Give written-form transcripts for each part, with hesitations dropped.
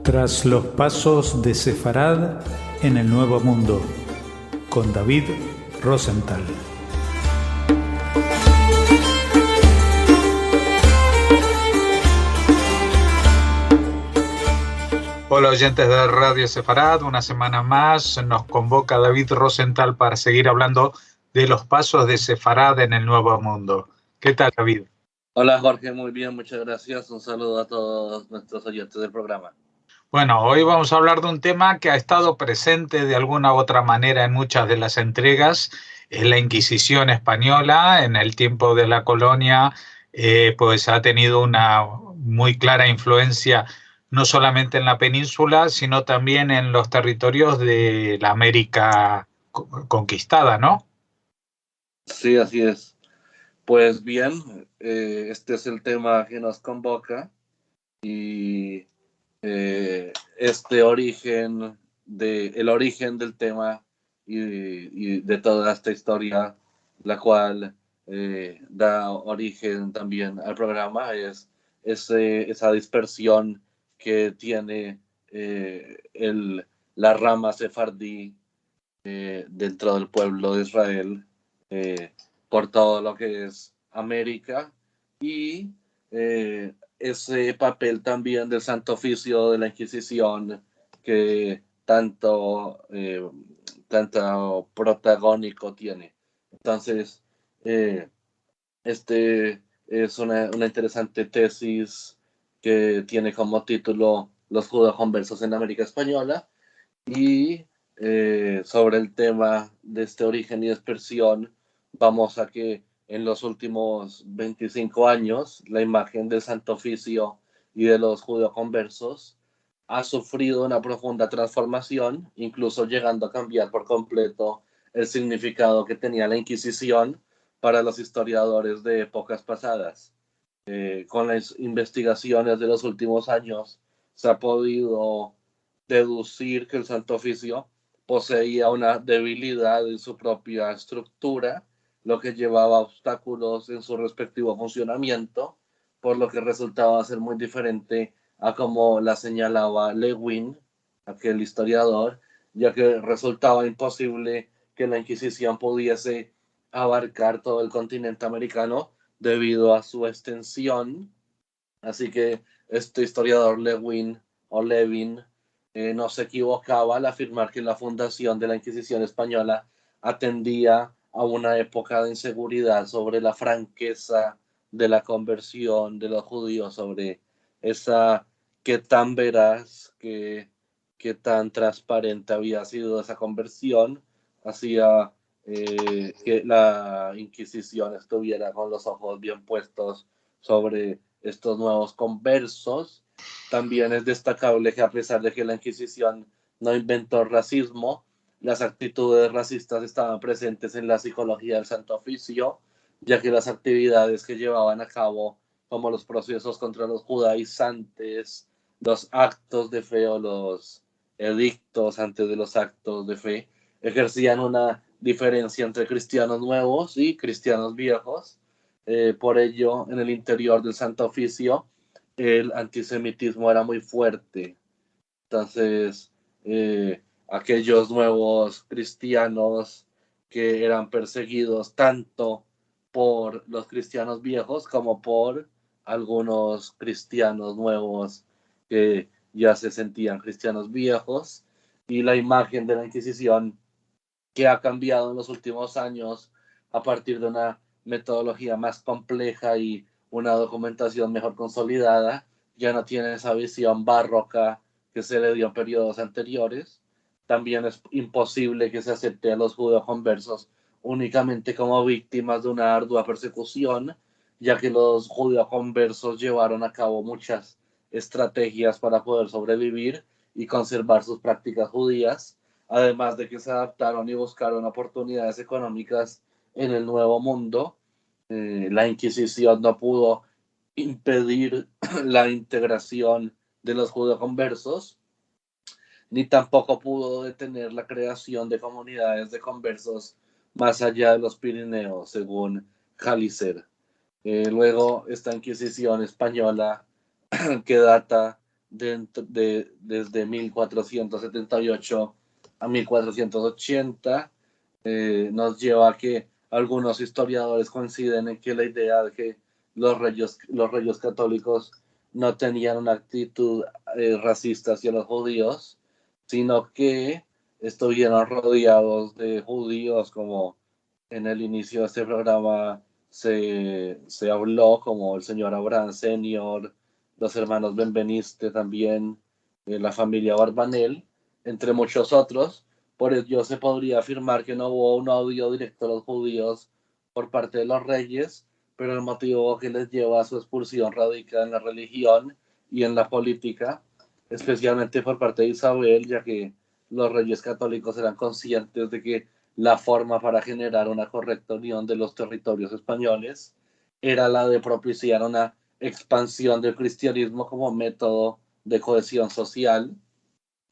Tras los pasos de Sefarad en el Nuevo Mundo, con David Rosenthal. Hola oyentes de Radio Sefarad, una semana más nos convoca David Rosenthal para seguir hablando de los pasos de Sefarad en el Nuevo Mundo. ¿Qué tal, David? Hola Jorge, muy bien, muchas gracias. Un saludo a todos nuestros oyentes del programa. Bueno, hoy vamos a hablar de un tema que ha estado presente de alguna u otra manera en muchas de las entregas, es la Inquisición española. En el tiempo de la colonia, pues ha tenido una muy clara influencia no solamente en la península, sino también en los territorios de la América conquistada, ¿no? Sí, así es. Pues bien, este es el tema que nos convoca y el origen del tema y de toda esta historia, la cual da origen también al programa, es esa dispersión que tiene la rama sefardí dentro del pueblo de Israel por todo lo que es América y ese papel también del Santo Oficio de la Inquisición que tanto protagónico tiene. Entonces, este es una interesante tesis que tiene como título Los judíos conversos en América Española y sobre el tema de este origen y dispersión, vamos a que en los últimos 25 años la imagen del Santo Oficio y de los judíos conversos ha sufrido una profunda transformación, incluso llegando a cambiar por completo el significado que tenía la Inquisición para los historiadores de épocas pasadas. Con las investigaciones de los últimos años se ha podido deducir que el Santo Oficio poseía una debilidad en su propia estructura, lo que llevaba obstáculos en su respectivo funcionamiento, por lo que resultaba ser muy diferente a como la señalaba Lewin, aquel historiador, ya que resultaba imposible que la Inquisición pudiese abarcar todo el continente americano debido a su extensión. Así que este historiador Lewin no se equivocaba al afirmar que la fundación de la Inquisición española atendía a una época de inseguridad sobre la franqueza de la conversión de los judíos, sobre esa qué tan veraz, qué tan transparente había sido esa conversión, hacía que la Inquisición estuviera con los ojos bien puestos sobre estos nuevos conversos. También es destacable que a pesar de que la Inquisición no inventó el racismo, las actitudes racistas estaban presentes en la psicología del Santo Oficio, ya que las actividades que llevaban a cabo, como los procesos contra los judaizantes, los actos de fe o los edictos antes de los actos de fe, ejercían una diferencia entre cristianos nuevos y cristianos viejos. Por ello, en el interior del Santo Oficio, el antisemitismo era muy fuerte. Entonces, aquellos nuevos cristianos que eran perseguidos tanto por los cristianos viejos como por algunos cristianos nuevos que ya se sentían cristianos viejos, y la imagen de la Inquisición que ha cambiado en los últimos años a partir de una metodología más compleja y una documentación mejor consolidada, ya no tiene esa visión barroca que se le dio en periodos anteriores. También es imposible que se acepte a los judíos conversos únicamente como víctimas de una ardua persecución, ya que los judíos conversos llevaron a cabo muchas estrategias para poder sobrevivir y conservar sus prácticas judías, además de que se adaptaron y buscaron oportunidades económicas en el Nuevo Mundo. La Inquisición no pudo impedir la integración de los judíos conversos, ni tampoco pudo detener la creación de comunidades de conversos más allá de los Pirineos, según Haliser. Luego, esta Inquisición española que data desde 1478 a 1480, nos lleva a que algunos historiadores coinciden en que la idea de que los reyes católicos no tenían una actitud racista hacia los judíos, sino que estuvieron rodeados de judíos, como en el inicio de este programa se habló, como el señor Abraham Senior, los hermanos Benveniste también, la familia Barbanel, entre muchos otros. Por ello se podría afirmar que no hubo un odio directo a los judíos por parte de los reyes, pero el motivo que les lleva a su expulsión radica en la religión y en la política, especialmente por parte de Isabel, ya que los reyes católicos eran conscientes de que la forma para generar una correcta unión de los territorios españoles era la de propiciar una expansión del cristianismo como método de cohesión social.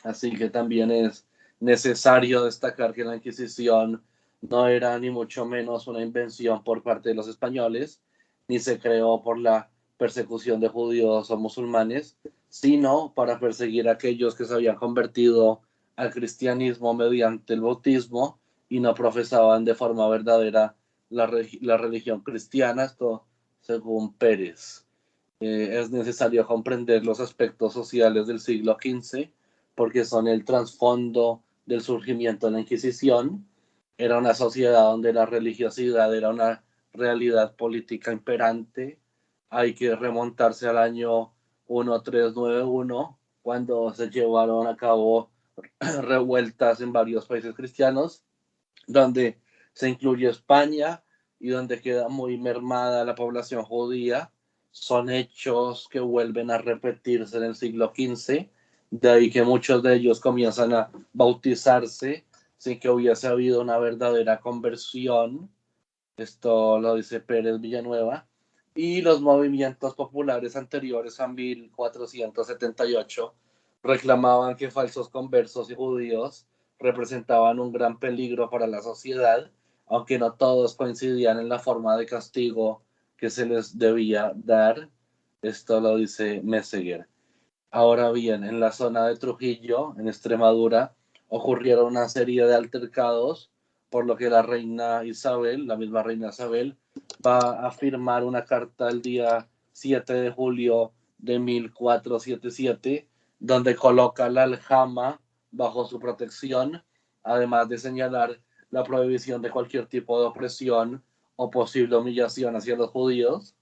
Así que también es necesario destacar que la Inquisición no era ni mucho menos una invención por parte de los españoles, ni se creó por la persecución de judíos o musulmanes, sino para perseguir a aquellos que se habían convertido al cristianismo mediante el bautismo y no profesaban de forma verdadera la religión cristiana, esto según Pérez. Es necesario comprender los aspectos sociales del siglo XV porque son el trasfondo del surgimiento de la Inquisición. Era una sociedad donde la religiosidad era una realidad política imperante. Hay que remontarse al año 1391, cuando se llevaron a cabo revueltas en varios países cristianos, donde se incluye España y donde queda muy mermada la población judía. Son hechos que vuelven a repetirse en el siglo XV, de ahí que muchos de ellos comienzan a bautizarse sin que hubiese habido una verdadera conversión. Esto lo dice Pérez Villanueva. Y los movimientos populares anteriores a 1478 reclamaban que falsos conversos y judíos representaban un gran peligro para la sociedad, aunque no todos coincidían en la forma de castigo que se les debía dar. Esto lo dice Messeguer. Ahora bien, en la zona de Trujillo, en Extremadura, ocurrieron una serie de altercados, por lo que la reina Isabel, la misma reina Isabel, va a firmar una carta el día 7 de julio de 1477, donde coloca la aljama bajo su protección, además de señalar la prohibición de cualquier tipo de opresión o posible humillación hacia los judíos.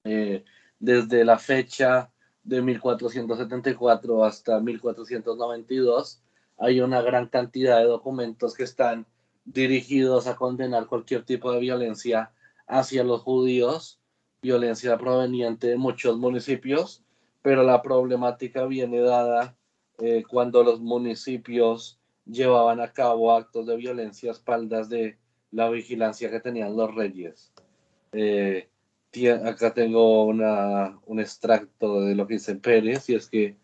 Desde la fecha de 1474 hasta 1492, hay una gran cantidad de documentos que están dirigidos a condenar cualquier tipo de violencia hacia los judíos, violencia proveniente de muchos municipios, pero la problemática viene dada cuando los municipios llevaban a cabo actos de violencia a espaldas de la vigilancia que tenían los reyes. Acá tengo un extracto de lo que dice Pérez, y es que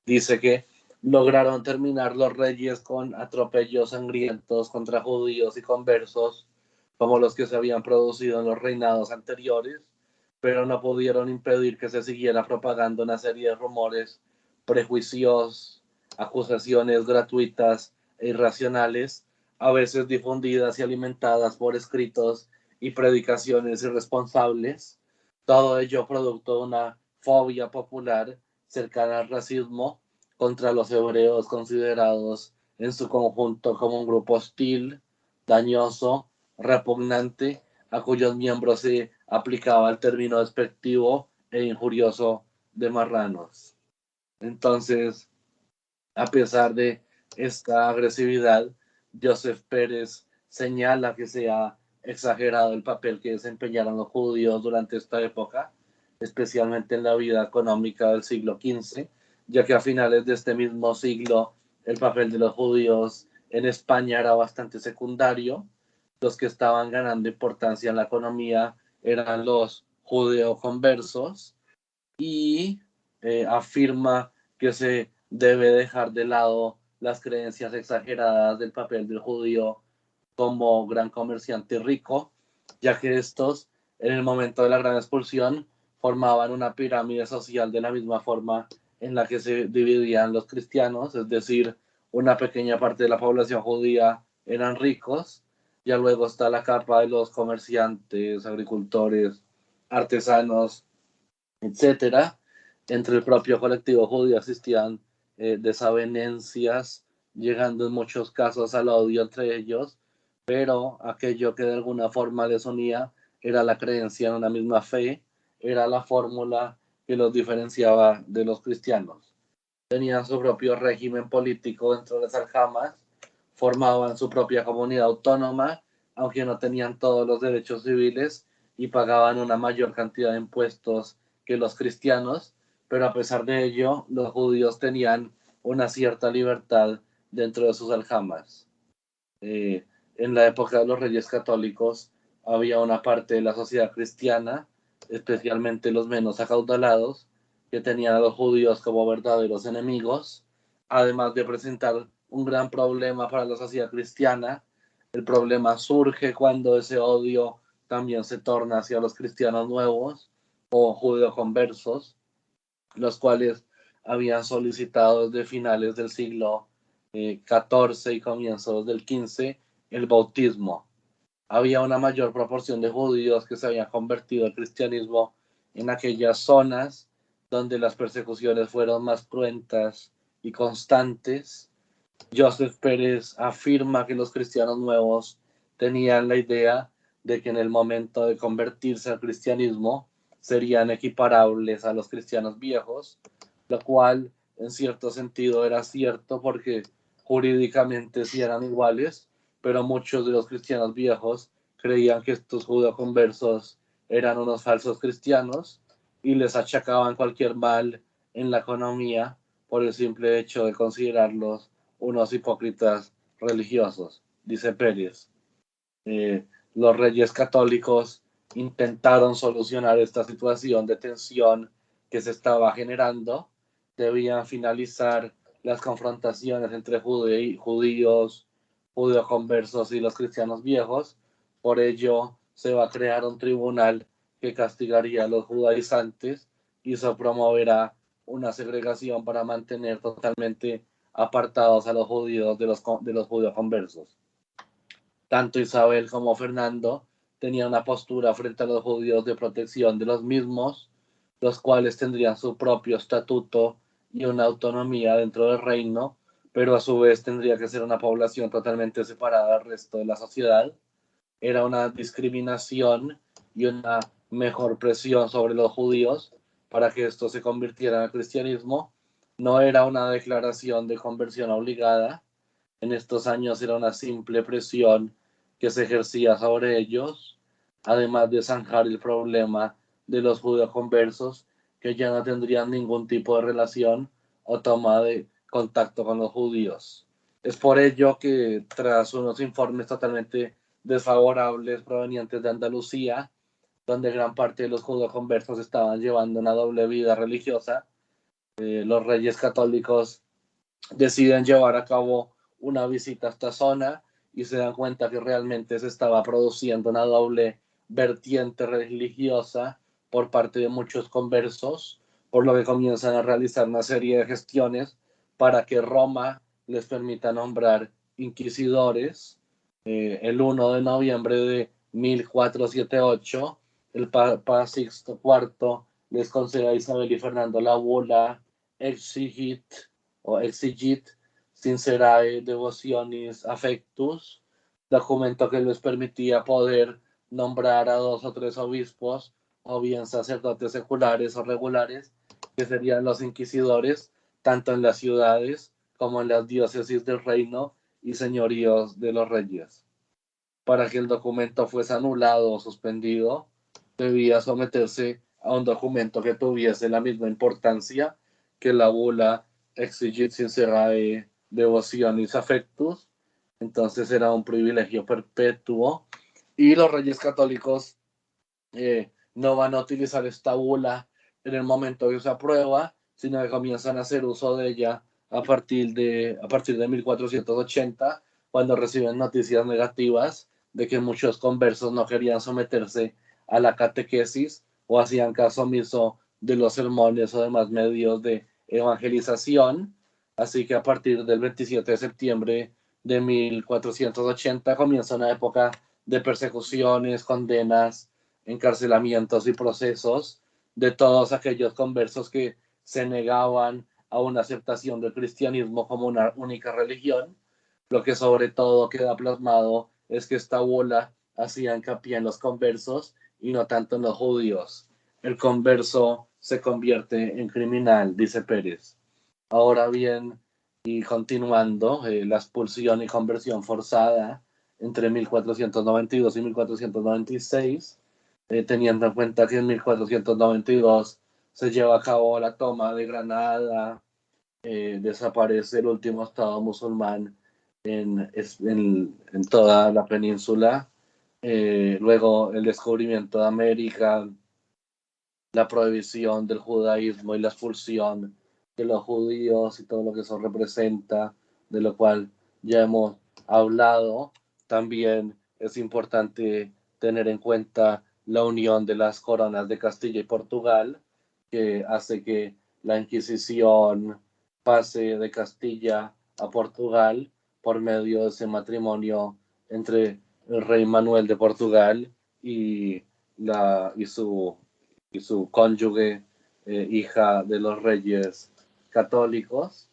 dice que lograron terminar los reyes con atropellos sangrientos contra judíos y conversos, como los que se habían producido en los reinados anteriores, pero no pudieron impedir que se siguiera propagando una serie de rumores, prejuicios, acusaciones gratuitas e irracionales, a veces difundidas y alimentadas por escritos y predicaciones irresponsables, todo ello producto de una fobia popular cercana al racismo contra los hebreos, considerados en su conjunto como un grupo hostil, dañoso, repugnante, a cuyos miembros se aplicaba el término despectivo e injurioso de marranos. Entonces, a pesar de esta agresividad, Joseph Pérez señala que se ha exagerado el papel que desempeñaron los judíos durante esta época, especialmente en la vida económica del siglo XV, ya que a finales de este mismo siglo el papel de los judíos en España era bastante secundario. Los que estaban ganando importancia en la economía eran los judeoconversos, y afirma que se debe dejar de lado las creencias exageradas del papel del judío como gran comerciante rico, ya que estos, en el momento de la gran expulsión, formaban una pirámide social de la misma forma en la que se dividían los cristianos, es decir, una pequeña parte de la población judía eran ricos, ya luego está la capa de los comerciantes, agricultores, artesanos, etcétera. Entre el propio colectivo judío existían desavenencias, llegando en muchos casos al odio entre ellos, pero aquello que de alguna forma les unía era la creencia en una misma fe, era la fórmula que los diferenciaba de los cristianos. Tenían su propio régimen político dentro de las aljamas, formaban su propia comunidad autónoma, aunque no tenían todos los derechos civiles y pagaban una mayor cantidad de impuestos que los cristianos, pero a pesar de ello, los judíos tenían una cierta libertad dentro de sus aljamas. En la época de los reyes católicos había una parte de la sociedad cristiana, especialmente los menos acaudalados, que tenían a los judíos como verdaderos enemigos, además de presentar un gran problema para la sociedad cristiana. El problema surge cuando ese odio también se torna hacia los cristianos nuevos o judíos conversos, los cuales habían solicitado desde finales del siglo XIV y comienzos del XV el bautismo. Había una mayor proporción de judíos que se habían convertido al cristianismo en aquellas zonas donde las persecuciones fueron más cruentas y constantes. Joseph Pérez afirma que los cristianos nuevos tenían la idea de que en el momento de convertirse al cristianismo serían equiparables a los cristianos viejos, lo cual en cierto sentido era cierto porque jurídicamente sí eran iguales, pero muchos de los cristianos viejos creían que estos judíos conversos eran unos falsos cristianos y les achacaban cualquier mal en la economía por el simple hecho de considerarlos unos hipócritas religiosos, dice Pérez. Los reyes católicos intentaron solucionar esta situación de tensión que se estaba generando. Debían finalizar las confrontaciones entre judíos conversos y los cristianos viejos. Por ello se va a crear un tribunal que castigaría a los judaizantes y se promoverá una segregación para mantener totalmente apartados a los judíos de los judíos conversos. Tanto Isabel como Fernando tenían una postura frente a los judíos de protección de los mismos, los cuales tendrían su propio estatuto y una autonomía dentro del reino, pero a su vez tendría que ser una población totalmente separada del resto de la sociedad. Era una discriminación y una mejor presión sobre los judíos para que estos se convirtieran al cristianismo. No era una declaración de conversión obligada. En estos años era una simple presión que se ejercía sobre ellos, además de zanjar el problema de los judíos conversos, que ya no tendrían ningún tipo de relación o toma de contacto con los judíos. Es por ello que tras unos informes totalmente desfavorables provenientes de Andalucía, donde gran parte de los judíos conversos estaban llevando una doble vida religiosa, los reyes católicos deciden llevar a cabo una visita a esta zona y se dan cuenta que realmente se estaba produciendo una doble vertiente religiosa por parte de muchos conversos, por lo que comienzan a realizar una serie de gestiones para que Roma les permita nombrar inquisidores. El 1 de noviembre de 1478, el Papa Sixto IV les concede a Isabel y Fernando la bula Exigit Sincerae Devotionis Affectus, documento que les permitía poder nombrar a 2 o 3 obispos o bien sacerdotes seculares o regulares, que serían los inquisidores, tanto en las ciudades como en las diócesis del reino y señoríos de los reyes. Para que el documento fuese anulado o suspendido, debía someterse a un documento que tuviese la misma importancia que la bula Exigit Sincerae Devotionis Affectus. Entonces era un privilegio perpetuo y los reyes católicos no van a utilizar esta bula en el momento que se aprueba, sino que comienzan a hacer uso de ella a partir de 1480, cuando reciben noticias negativas de que muchos conversos no querían someterse a la catequesis o hacían caso omiso de los sermones o demás medios de evangelización, así que a partir del 27 de septiembre de 1480 comienza una época de persecuciones, condenas, encarcelamientos y procesos de todos aquellos conversos que se negaban a una aceptación del cristianismo como una única religión. Lo que sobre todo queda plasmado es que esta bula hacía hincapié en los conversos y no tanto en los judíos. El converso se convierte en criminal, dice Pérez. Ahora bien, y continuando, la expulsión y conversión forzada entre 1492 y 1496, teniendo en cuenta que en 1492 se lleva a cabo la toma de Granada, desaparece el último estado musulmán en toda la península, luego el descubrimiento de América, la prohibición del judaísmo y la expulsión de los judíos y todo lo que eso representa, de lo cual ya hemos hablado. También es importante tener en cuenta la unión de las coronas de Castilla y Portugal, que hace que la Inquisición pase de Castilla a Portugal por medio de ese matrimonio entre el rey Manuel de Portugal y su cónyuge, hija de los reyes católicos.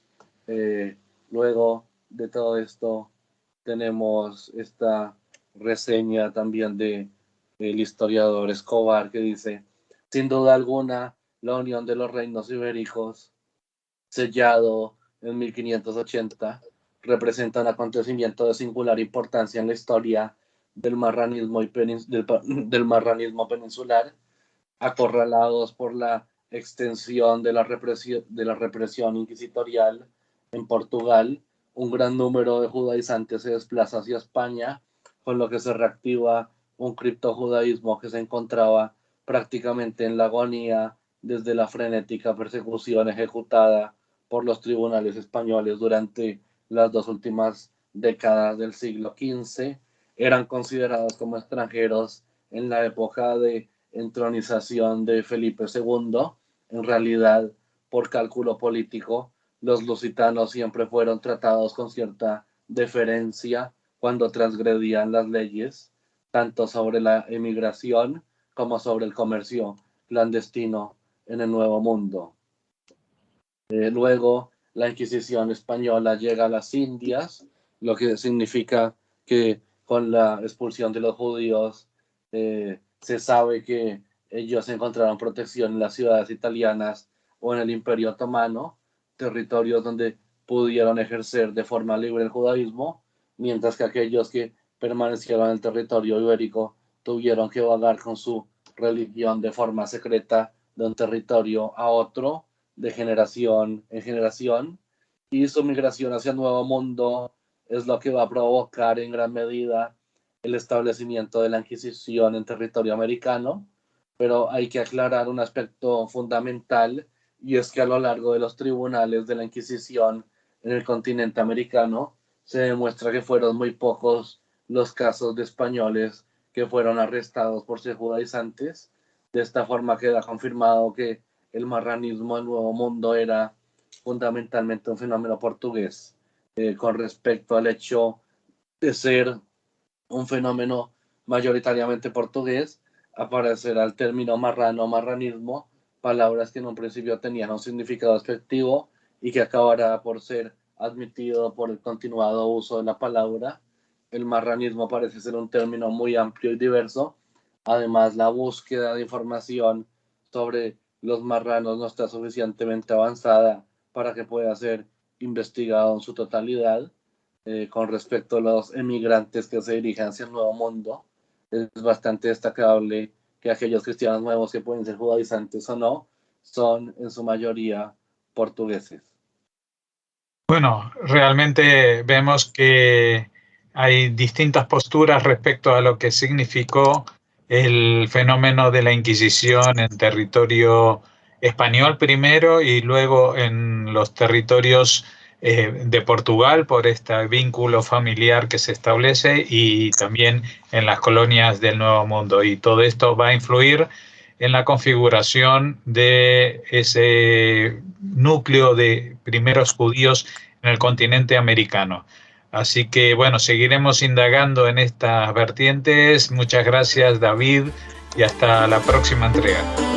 Luego de todo esto tenemos esta reseña también del historiador Escobar, que dice: sin duda alguna, la unión de los reinos ibéricos, sellado en 1580, representa un acontecimiento de singular importancia en la historia del marranismo peninsular, acorralados por la extensión de la represión inquisitorial en Portugal. Un gran número de judaizantes se desplaza hacia España, con lo que se reactiva un criptojudaísmo que se encontraba prácticamente en la agonía desde la frenética persecución ejecutada por los tribunales españoles durante las dos últimas décadas del siglo XV. Eran considerados como extranjeros en la época de entronización de Felipe II. En realidad, por cálculo político, los lusitanos siempre fueron tratados con cierta deferencia cuando transgredían las leyes, tanto sobre la emigración como sobre el comercio clandestino en el Nuevo Mundo. Luego, la Inquisición española llega a las Indias, lo que significa que con la expulsión de los judíos se sabe que ellos encontraron protección en las ciudades italianas o en el Imperio Otomano, territorios donde pudieron ejercer de forma libre el judaísmo, mientras que aquellos que permanecieron en el territorio ibérico tuvieron que vagar con su religión de forma secreta de un territorio a otro, de generación en generación, y su migración hacia el Nuevo Mundo es lo que va a provocar en gran medida el establecimiento de la Inquisición en territorio americano. Pero hay que aclarar un aspecto fundamental, y es que a lo largo de los tribunales de la Inquisición en el continente americano se demuestra que fueron muy pocos los casos de españoles que fueron arrestados por ser judaizantes. De esta forma queda confirmado que el marranismo del Nuevo Mundo era fundamentalmente un fenómeno portugués. Con respecto al hecho de ser un fenómeno mayoritariamente portugués, aparecerá el término marrano o marranismo, palabras que en un principio tenían un significado despectivo y que acabará por ser admitido por el continuado uso de la palabra. El marranismo parece ser un término muy amplio y diverso. Además, la búsqueda de información sobre los marranos no está suficientemente avanzada para que pueda ser investigado en su totalidad. Con respecto a los emigrantes que se dirigen hacia el Nuevo Mundo, es bastante destacable que aquellos cristianos nuevos, que pueden ser judaizantes o no, son en su mayoría portugueses. Bueno, realmente vemos que hay distintas posturas respecto a lo que significó el fenómeno de la Inquisición en territorio español primero y luego en los territorios de Portugal, por este vínculo familiar que se establece, y también en las colonias del Nuevo Mundo. Y todo esto va a influir en la configuración de ese núcleo de primeros judíos en el continente americano. Así que bueno, seguiremos indagando en estas vertientes. Muchas gracias, David, y hasta la próxima entrega.